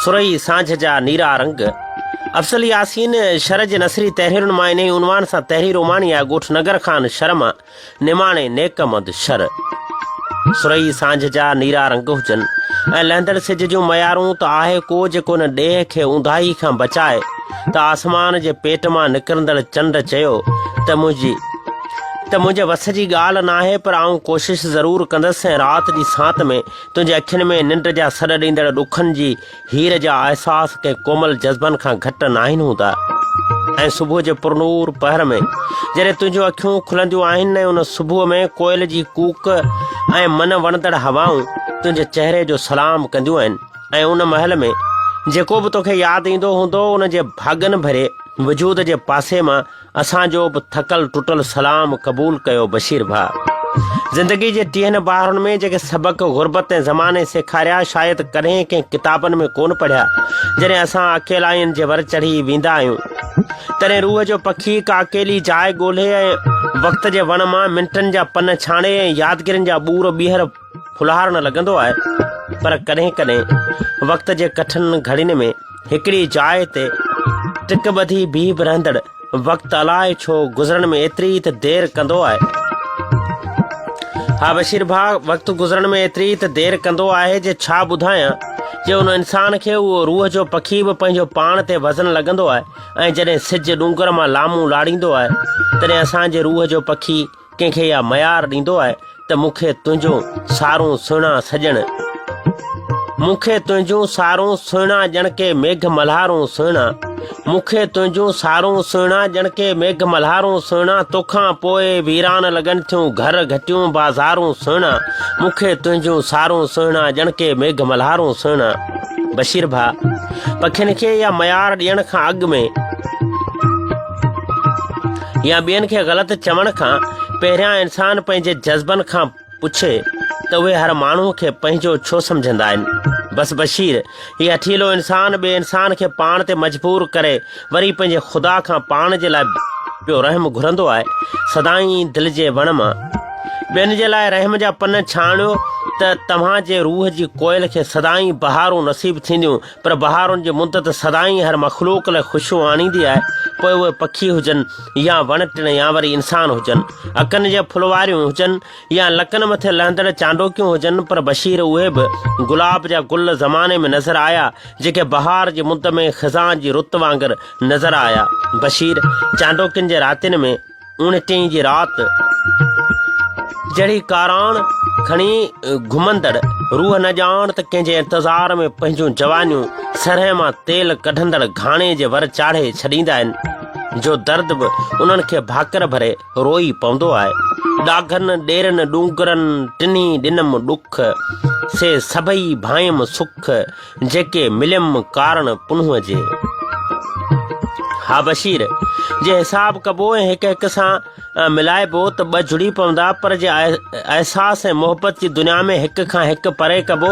सुरई सांझ जा नीरा रंग। अफसल यासीन शरज नसरी तहरीर मां इन उनवान सां तहरीर उमानी आहे ॻोठ नगर खान शर्मा निमाणे नेकमद शर। सुरई सांझ जा नीरा रंग हुजनि ऐं लहंदड़ सिज जूं मयारूं त आहे को जेको न ॾेह खे ऊंधाई खां बचाए त आसमान जे पेट मां निकिरंदड़ चंड चयो त मुंहिंजे वस जी ॻाल्हि नाहे, पर आऊं कोशिशि ज़रूरु कंदसि ऐं राति जी सांत में तुंहिंजे अखियुनि में निंड जा सॾ ॾींदड़ ॾुखनि जी हीर जा अहसास कंहिं कोमल जज़्बनि खां घटि न आहिनि हूंदा। ऐं सुबुह जे पुरनूर पहर में जॾहिं तुंहिंजूं अखियूं खुलंदियूं आहिनि ऐं उन सुबुह में कोयल जी कूक ऐं मन वणंदड़ हवाऊं तुंहिंजे चहिरे जो सलाम कंदियूं आहिनि, ऐं उन महल में जेको बि तोखे यादि ईंदो हूंदो उन जे भागनि भरे वजूद जे पासे मां असांजो बि थकल टुटल सलाम क़बूल कयो बशीर भाउ। ज़िंदगी जे टीहनि ॿारनि में जेके सबक़ ग़ुर्बत ऐं ज़माने सेखारिया शायदि कॾहिं कंहिं किताबनि में कोन पढ़िया। जॾहिं असां अकेलाइनि जे वर चढ़ी वेंदा आहियूं तॾहिं रूह जो पखी का अकेली जाइ ॻोल्हे ऐं वक़्त जे वण मां मिंटनि जा पन छाणे ऐं यादगिरियुनि जा ॿूर ॿीहर फुलारणु लॻंदो आहे। पर कॾहिं कॾहिं वक़्त जे कठिन घड़ियुनि में हिकिड़ी जाइ ते टिक ॿधी बीह बि रहंदड़ वक़्तु अलाए छो गुज़रण में एतिरी त देरि कंदो आहे। हा बशीर भाउ, वक़्तु गुज़रण में एतिरी त देरि कंदो आहे जे छा ॿुधायां, जे उन इंसान खे उहो रूह जो पखी बि पंहिंजो पाण ते वज़न लॻंदो आहे। ऐं जॾहिं सिज ॾूंगर मां लामूं लाड़ींदो आहे तॾहिं असांजे रूह जो पखी कंहिंखे इहा मयार ॾींदो आहे त मूंखे तुंहिंजो सारूं सुहिणा सॼण, मूंखे तुंहिंजूं सारूं सुहिणा ॼण के मेघ मल्हारूं सुहिणा, मूंखे तुंहिंजूं सारूं सुहिणा ॼण के मेघ मल्हारूं सुहिणा, तोखां पोइ वीरान लॻनि थियूं घर घटियूं बाज़ारूं सुहिणा, मूंखे तुंहिंजूं सारूं सुहिणा ॼण के मेघ मल्हारूं सुहिणा। बशीर भाउ, पखियुनि खे या मयार ॾियण खां अॻु में या ॿियनि खे ग़लति चवण खां पहिरियां इंसान पंहिंजे जज़्बनि खां पुछे त उहे हर माण्हू खे पंहिंजो छो सम्झंदा आहिनि। बसि बशीर, हीअ अठीलो इंसान ॿिए इंसान खे पाण ते मजबूर करे वरी पंहिंजे ख़ुदा खां पाण जे लाइ पियो रहम घुरंदो आहे। सदाईं दिलि जे वण मां ॿियनि जे लाइ रहम जा पन छाणियो त तव्हांजे रूह जी कोयल खे सदाईं बहारूं नसीब थींदियूं, पर बहारुनि जी मुदत सदाईं हर मख़लूक लाइ ख़ुशियूं आणींदी आहे। पोइ उहे पखी हुजनि या वण टिण या वरी इंसान हुजनि, अकनि जे फुलवारियूं हुजनि या लकनि मथे लहंदड़ चांडोकियूं हुजनि, पर बशीर उहे बि गुलाब जा गुल ज़माने में नज़र आया जेके बहार जी मुद में ख़ज़ां जी रुत वांगुरु नज़र आया। बशीर, चांडोकियुनि जे रातिनि में उणटीं जी राति जहिड़ी काराण खणी घुमंदड़ रूह न ॼाण त कंहिंजे इंतज़ार में पंहिंजूं जवानियूं सरह मां तेल कढंदड़ घाणे जे वर चाढ़े छॾींदा आहिनि, जो दर्द बि उन्हनि खे भाकर भरे रोई पवंदो आहे। ॾाघनि ॾेरनि ॾूंगरनि टिनी ॾिनमि ॾुख से सभई भायमि सुख जेके मिलियमि कारण पुन्हूअ जे। हा बशीर, जे हिसाब कबो ऐं हिक हिक सां मिलाइबो त ॿ जुड़ी पवंदा, पर जे अहसास ऐं मोहबत जी दुनिया में हिक खां हिकु परे कबो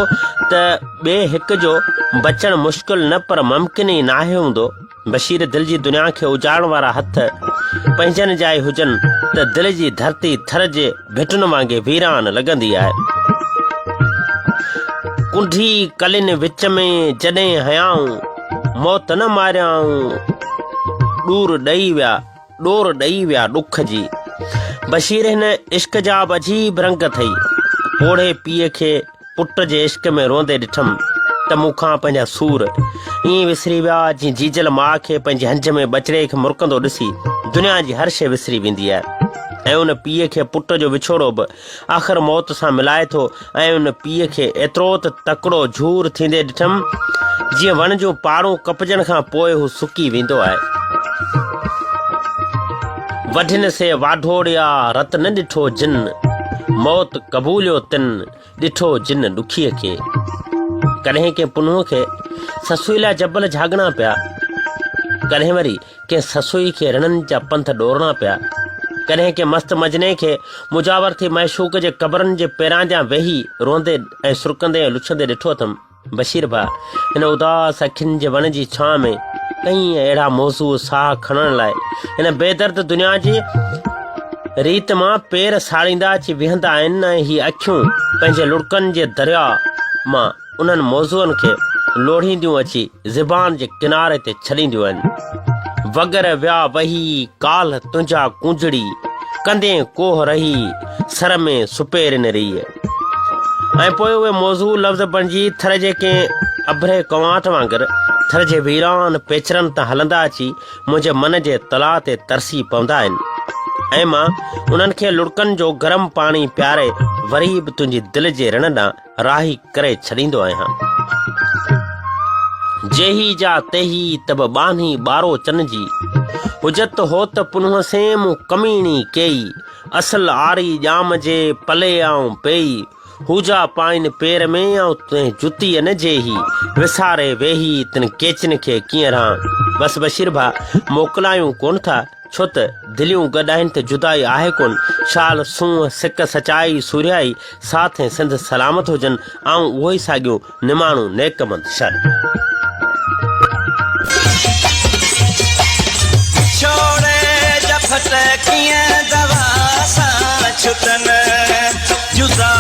त ॿिए हिक जो बचणु मुश्किल न पर मुमकिन ई नाहे हूंदो। बशीर, दिलि जी दुनिया खे उजाड़ण वारा हथ पंहिंजनि जाइ हुजनि त दिलि जी धरती थर जे भिटुनि वांगुरु वीरान लॻंदी आहे। कुंडी कलिन विच में जॾहिं हयाऊं मौत न मारियाऊं ॾोर ॾेई विया ॾुख जी। बशीर, हिन इश्क जा बि अजीब रंग अथई। ओढ़े पीउ खे पुट जे इश्क में रोंदे ॾिठमि त मूंखां पंहिंजा सूर ईअं विसरी विया जीअं जीजल माउ खे पंहिंजे हंज में बचिड़े खे मुरकंदो ॾिसी दुनिया जी हर शइ विसरी वेंदी आहे। ऐं उन पीउ खे पुट जो विछोड़ो बि आख़िर मौत सां मिलाए थो। ऐं उन पीउ खे एतिरो त तकिड़ो झूर थींदे ॾिठमि जीअं वण जूं पारूं कपजण खां पोइ हू सुकी वेंदो आहे। वढिन से वाढोड़िया रत न ॾिठो जिन, मौत क़बूलियो तिन ॾिठो जिन ॾुखीअ खे। कॾहिं के पुन्हूअ खे ससुई लाइ जबल झागणा पिया, कॾहिं वरी कंहिं ससुई खे रणनि जा पंथ ॾोरणा पिया, कॾहिं के मस्त मजने खे मुजावर थी मैशूक जे कबरनि जे पेरांदियां वेही रोंदे ऐं सुरकंदे ऐं लुछंदे ॾिठो अथमि। बशीर भाउ, हिन उदास अखियुनि जे वण जी छां में कई अहिड़ा मौज़ू साह खणण लाइ हिन बेदर्द दुनिया जी रीत मां पेर साड़ींदा अची विहंदा आहिनि। ऐं हीअ अखियूं पंहिंजे लुड़कनि जे दरिया मां उन्हनि मौज़ूअनि खे लोढ़ींदियूं अची ज़बान जे किनारे ते छॾींदियूं आहिनि। वगर विया वही काल तुंहिंजा कुंजड़ी, कंदे कोह रही सर में सुपेर न रही। ऐं पोइ उहे मौज़ू लफ़्ज़ बणिजी थर जे कंहिं अभरे कवांट वांगुरु थर जे वीरान पेचरनि तां हलंदा अची मुंहिंजे मन जे तला ते तरसी पवंदा आहिनि। ऐं मां उन्हनि खे लुड़कनि जो गरम पाणी पियारे वरी बि तुंहिंजी दिलि जे रण ॾांहुं राही करे छॾींदो आहियां। जेही जा तेही तब बानी ॿारो चन जी, हुजत हो त पुनः सेम कमीणी कई, असल आरी जाम जे पले आऊं पेई, हुजा पाइन पेर में ऐं तुंहिं जुतीअ न जेही, विसारे वेही तिन केचन खे कीअं रहां। बस बशीर भाउ मोकिलायूं कोन था, छो त दिलियूं गॾाइनि त जुदाई आहे कोन। शाल सूंहं सिक सचाई सूर्याई साथ सिंध सलामत हुजनि, ऐं उहो ई साॻियो निमाणू नेकमंद शर। छोड़े जफत कीअं दवा सां छुटन, जुदा